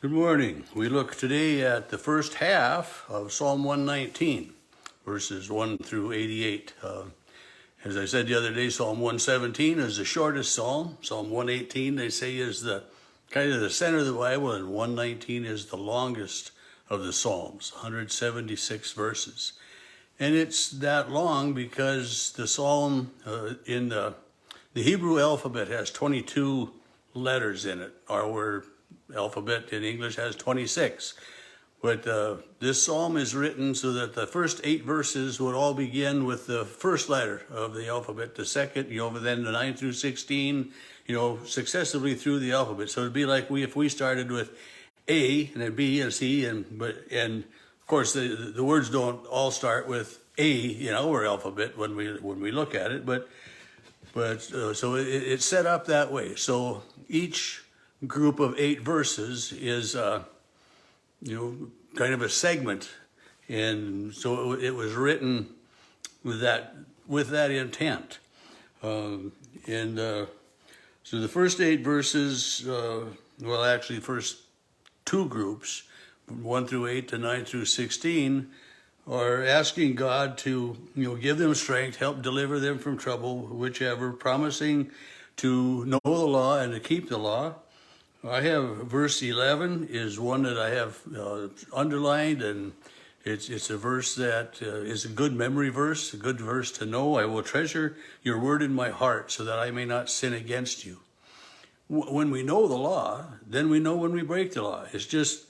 Good morning. We look today at the first half of Psalm 119, verses 1 through 88. As I said the other day, Psalm 117 is the shortest psalm. Psalm 118, they say, is the kind of the center of the Bible, and 119 is the longest of the Psalms, 176 verses. And it's that long because the psalm in the Hebrew alphabet has 22 letters in it. Our alphabet in English has 26. But this psalm is written so that the first 8 verses would all begin with the first letter of the alphabet, the second, then the 9 through 16, successively through the alphabet. So it'd be like if we started with A and then B and C, and of course the words don't all start with A in our alphabet when we look at it, but so it's set up that way. So each group of 8 verses is kind of a segment, and so it was written with that intent. So the first 8 verses, actually first 2 groups, 1 through 8 to 9 through 16, are asking God to give them strength, help deliver them from trouble, whichever, promising to know the law and to keep the law. I have verse 11 is one that I have underlined, and it's a verse that is a good memory verse, a good verse to know. I will treasure your word in my heart so that I may not sin against you. When we know the law, then we know when we break the law. It's just,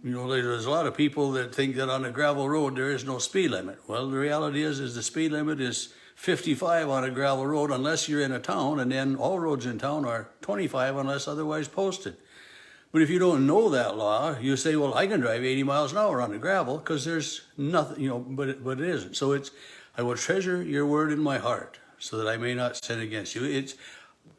there's a lot of people that think that on a gravel road there is no speed limit. Well, the reality is the speed limit is 55 on a gravel road unless you're in a town, and then all roads in town are 25 unless otherwise posted. But if you don't know that law, you say, well, I can drive 80 miles an hour on the gravel because there's nothing, but it isn't. So I will treasure your word in my heart so that I may not sin against you.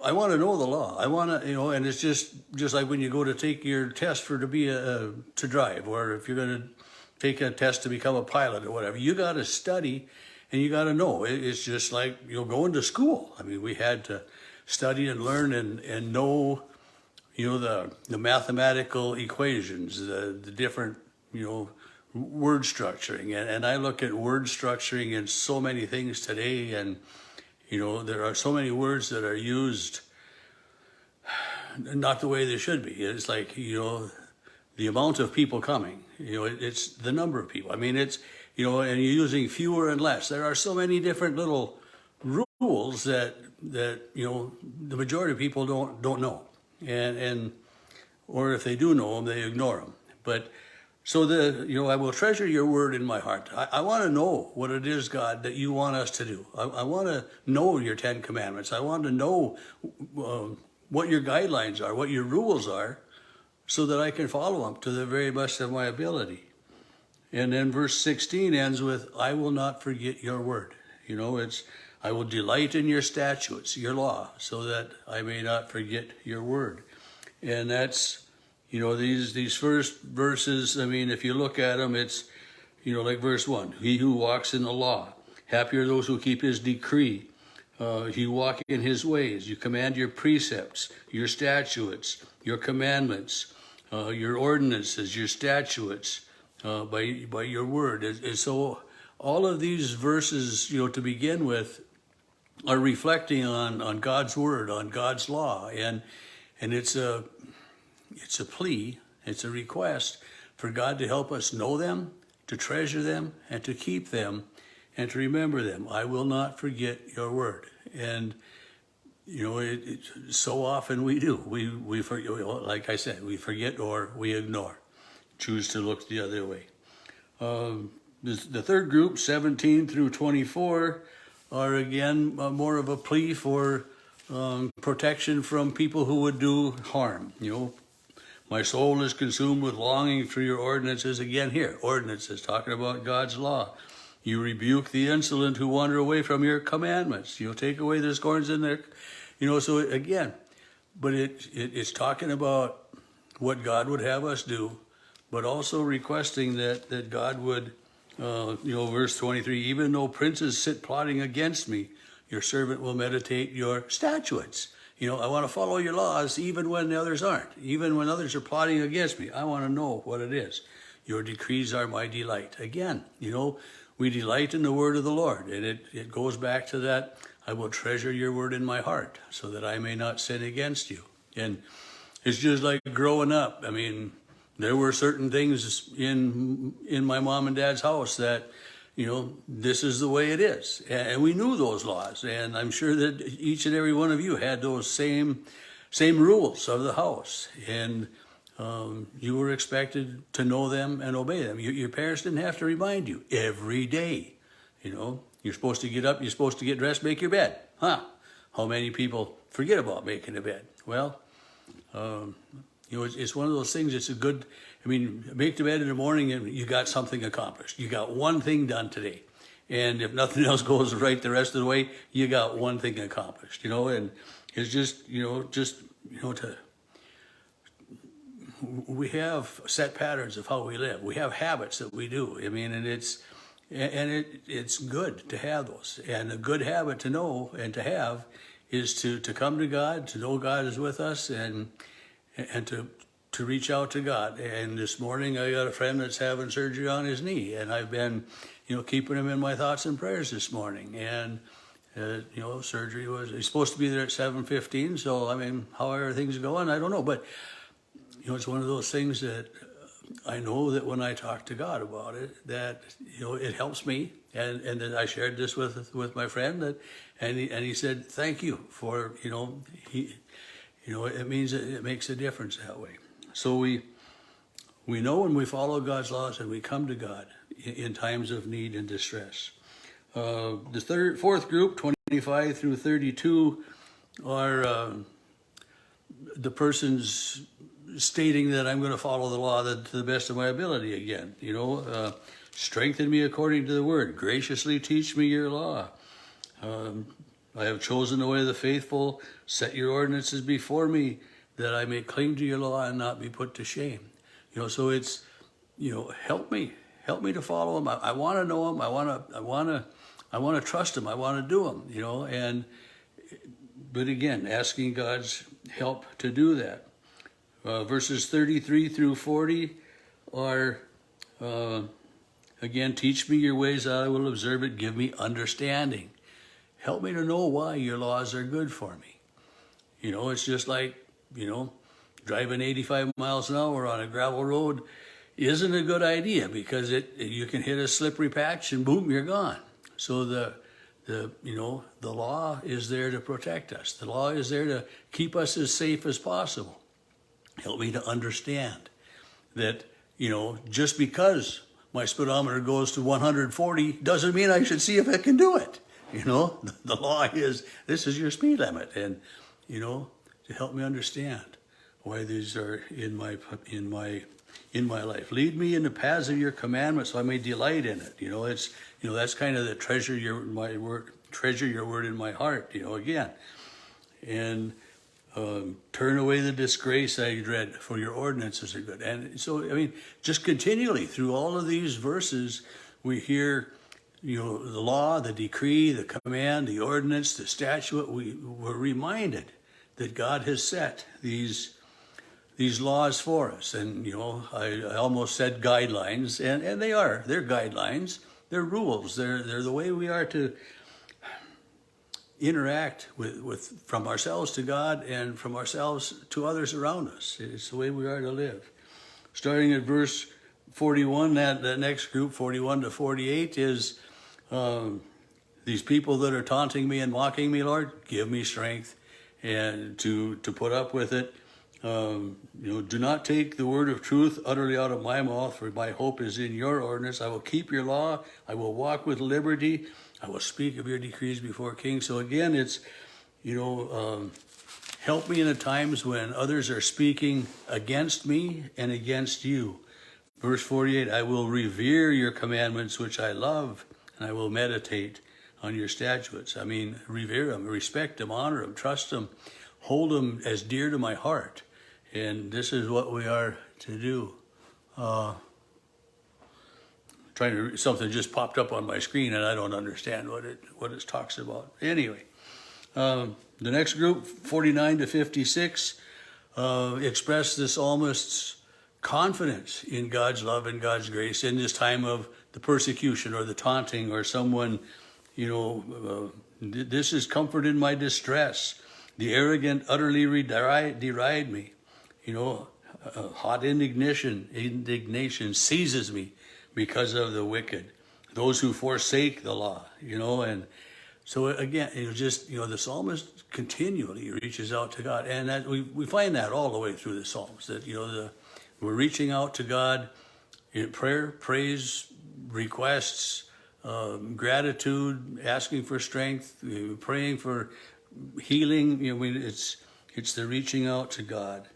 I want to know the law. I want to, and it's just like when you go to take your test to drive, or if you're going to take a test to become a pilot or whatever, you got to study and you got to know. It's just like going to school. I mean, we had to study and learn and know, the mathematical equations, the different, word structuring. And I look at word structuring in so many things today, and there are so many words that are used not the way they should be. It's like, the amount of people coming, it's the number of people. I mean, it's, and you're using fewer and less. There are so many different little rules that the majority of people don't know. Or if they do know them, they ignore them. But so I will treasure your word in my heart. I want to know what it is, God, that you want us to do. I want to know your 10 commandments. I want to know what your guidelines are, what your rules are, so that I can follow them to the very best of my ability. And then verse 16 ends with, I will not forget your word. It's, I will delight in your statutes, your law, so that I may not forget your word. And that's, these first verses, I mean, if you look at them, it's, like verse 1, he who walks in the law, happy are those who keep his decree. You walk in his ways, you command your precepts, your statutes, your commandments, your ordinances, your statutes, by your word. And so all of these verses, to begin with, are reflecting on God's word, on God's law, and it's a plea, it's a request for God to help us know them, to treasure them, and to keep them, and to remember them. I will not forget your word. And so often we do. We forget, like I said, we forget or we ignore, choose to look the other way. The third group, 17 through 24, are again more of a plea for protection from people who would do harm. My soul is consumed with longing for your ordinances. Again here, ordinances, talking about God's law. You rebuke the insolent who wander away from your commandments. Take away their scorns in their, so again, but it's talking about what God would have us do, but also requesting that God would, verse 23, even though princes sit plotting against me, your servant will meditate your statutes. I want to follow your laws even when the others aren't, even when others are plotting against me. I want to know what it is. Your decrees are my delight. Again, we delight in the word of the Lord. And it goes back to that, I will treasure your word in my heart so that I may not sin against you. And it's just like growing up. I mean, there were certain things in my mom and dad's house that, this is the way it is. And we knew those laws. And I'm sure that each and every one of you had those same rules of the house. And you were expected to know them and obey them. Your parents didn't have to remind you every day. You're supposed to get up, you're supposed to get dressed, make your bed. How many people forget about making a bed? Well, it's one of those things. It's a good, make the bed in the morning and you got something accomplished. You got one thing done today. And if nothing else goes right the rest of the way, you got one thing accomplished, and it's just, we have set patterns of how we live. We have habits that we do. And it's good to have those. And a good habit to know and to have is to come to God, to know God is with us, and to reach out to God. And this morning I got a friend that's having surgery on his knee, and I've been, keeping him in my thoughts and prayers this morning. And surgery he's supposed to be there at 7:15. So how are things going? I don't know, but it's one of those things that I know that when I talk to God about it, that it helps me. And then I shared this with my friend, and he said, thank you for it means it makes a difference that way. So we know when we follow God's laws and we come to God in times of need and distress. The fourth group, 25 through 32, are the person's stating that I'm going to follow the law to the best of my ability again. Strengthen me according to the word. Graciously teach me your law. I have chosen the way of the faithful. Set your ordinances before me, that I may cling to your law and not be put to shame. So it's, help me to follow him. I want to know him. I want to trust him. I want to do him. But again, asking God's help to do that. Verses 33 through 40 are, again, teach me your ways, I will observe it. Give me understanding. Help me to know why your laws are good for me. It's just like, driving 85 miles an hour on a gravel road isn't a good idea, because you can hit a slippery patch and boom, you're gone. So the law is there to protect us. The law is there to keep us as safe as possible. Help me to understand that, just because my speedometer goes to 140 doesn't mean I should see if I can do it. The law is, this is your speed limit. And, to help me understand why these are in my life. Lead me in the paths of your commandments so I may delight in it. That's kind of the treasure your word in my heart, again. And turn away the disgrace I dread, for your ordinances are good. And so, just continually through all of these verses, we hear, the law, the decree, the command, the ordinance, the statute. We're reminded that God has set these laws for us. And, I almost said guidelines, and they're guidelines, they're rules, they're the way we are to interact with from ourselves to God and from ourselves to others around us. It's the way we are to live. Starting at verse 41, that next group, 41 to 48, is these people that are taunting me and mocking me, Lord, give me strength and to put up with it. Do not take the word of truth utterly out of my mouth, for my hope is in your ordinance. I will keep your law. I will walk with liberty. I will speak of your decrees before kings. So again, it's, help me in the times when others are speaking against me and against you. Verse 48, I will revere your commandments, which I love, and I will meditate on your statutes. Revere them, respect them, honor them, trust them, hold them as dear to my heart. And this is what we are to do. Something just popped up on my screen and I don't understand what it talks about. Anyway, The next group, 49 to 56, express the psalmist's confidence in God's love and God's grace in this time of the persecution or the taunting or someone, this is comfort in my distress. The arrogant utterly deride me. Hot indignation seizes me because of the wicked, those who forsake the law, and so again, the psalmist continually reaches out to God, and that we find that all the way through the Psalms, that, we're reaching out to God in prayer, praise, requests, gratitude, asking for strength, praying for healing. It's the reaching out to God.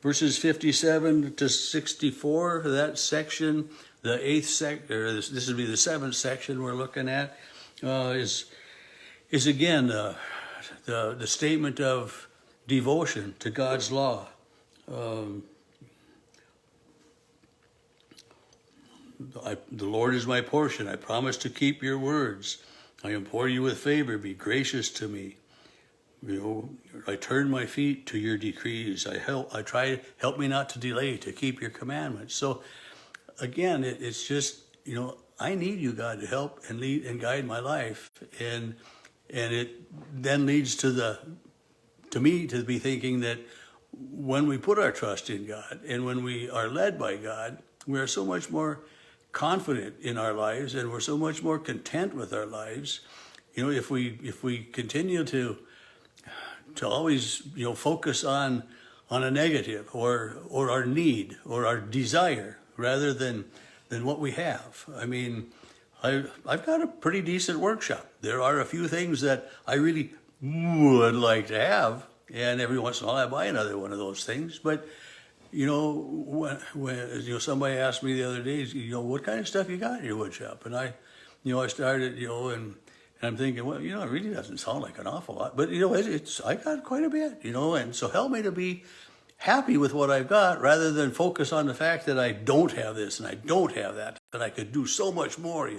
Verses 57 to 64, that section, the this would be the seventh section we're looking at, is again the statement of devotion to God's law. The Lord is my portion. I promise to keep your words. I implore you with favor. Be gracious to me. I turn my feet to your decrees. Help me not to delay, to keep your commandments. So again, it's just, I need you, God, to help and lead and guide my life. And it then leads to me to be thinking that when we put our trust in God and when we are led by God, we are so much more confident in our lives, and we're so much more content with our lives. If we continue to always focus on a negative or our need or our desire rather than what we have. I mean, I've got a pretty decent workshop. There are a few things that I really would like to have, and every once in a while I buy another one of those things. But when somebody asked me the other day, what kind of stuff you got in your wood shop? And I started, and I'm thinking, well, it really doesn't sound like an awful lot, but I got quite a bit, and so help me to be happy with what I've got rather than focus on the fact that I don't have this and I don't have that I could do so much more,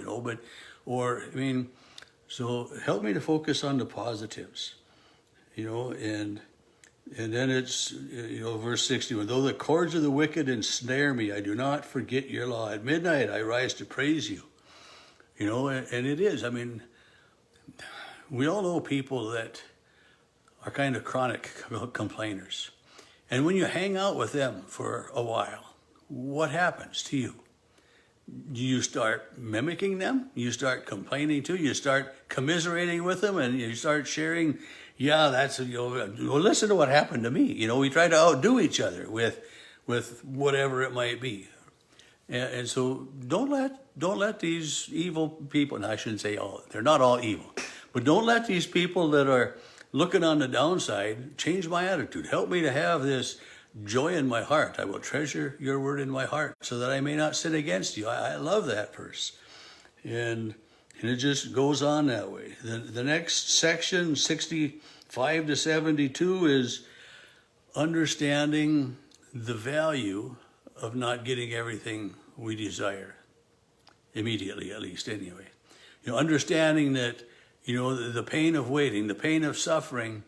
so help me to focus on the positives, and then it's, verse 61, though the cords of the wicked ensnare me, I do not forget your law. At midnight, I rise to praise you. And it is, we all know people that are kind of chronic complainers. And when you hang out with them for a while, what happens to you? You start mimicking them, you start complaining too, you start commiserating with them, and you start sharing, that's, listen to what happened to me. We try to outdo each other with whatever it might be. And so don't let these evil people, and I shouldn't say they're not all evil, but don't let these people that are looking on the downside change my attitude. Help me to have this joy in my heart. I will treasure your word in my heart so that I may not sin against you. I love that verse. And it just goes on that way. The next section, 65 to 72, is understanding the value of not getting everything we desire. Immediately, at least, anyway. Understanding that, the pain of waiting, the pain of suffering,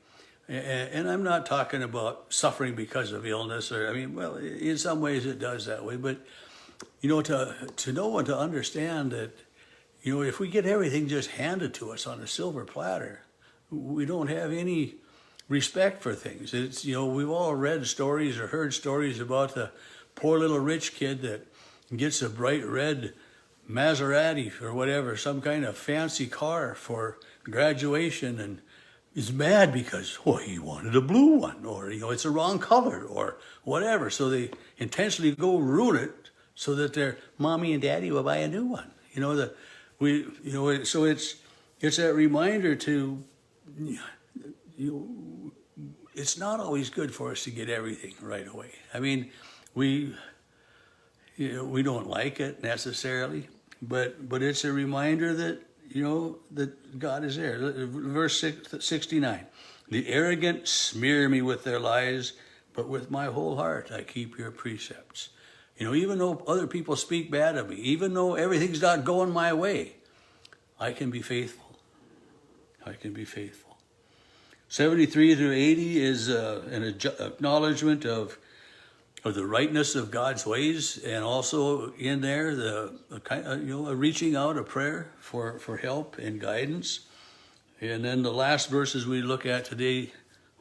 and I'm not talking about suffering because of illness, or, in some ways it does that way, but, to know and to understand that, if we get everything just handed to us on a silver platter, we don't have any respect for things. It's, we've all read stories or heard stories about the poor little rich kid that gets a bright red Maserati or whatever, some kind of fancy car for graduation, and is mad because, he wanted a blue one, or, it's the wrong color, or whatever. So they intentionally go ruin it so that their mommy and daddy will buy a new one. So it's that reminder to, it's not always good for us to get everything right away. We don't like it necessarily, but it's a reminder that, that God is there. Verse 69, the arrogant smear me with their lies, but with my whole heart I keep your precepts. Even though other people speak bad of me, even though everything's not going my way, I can be faithful. I can be faithful. 73 through 80 is an acknowledgement of the rightness of God's ways, and also in there a reaching out, a prayer for help and guidance. And then the last verses we look at today,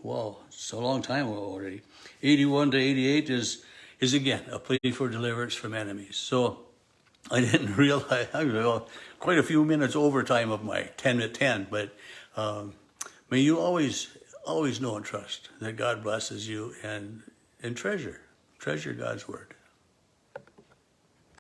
well, it's a long time already. 81 to 88 is again a plea for deliverance from enemies. So I didn't realize, quite a few minutes overtime of my 10 at 10, but may you always know and trust that God blesses you, and treasure God's word.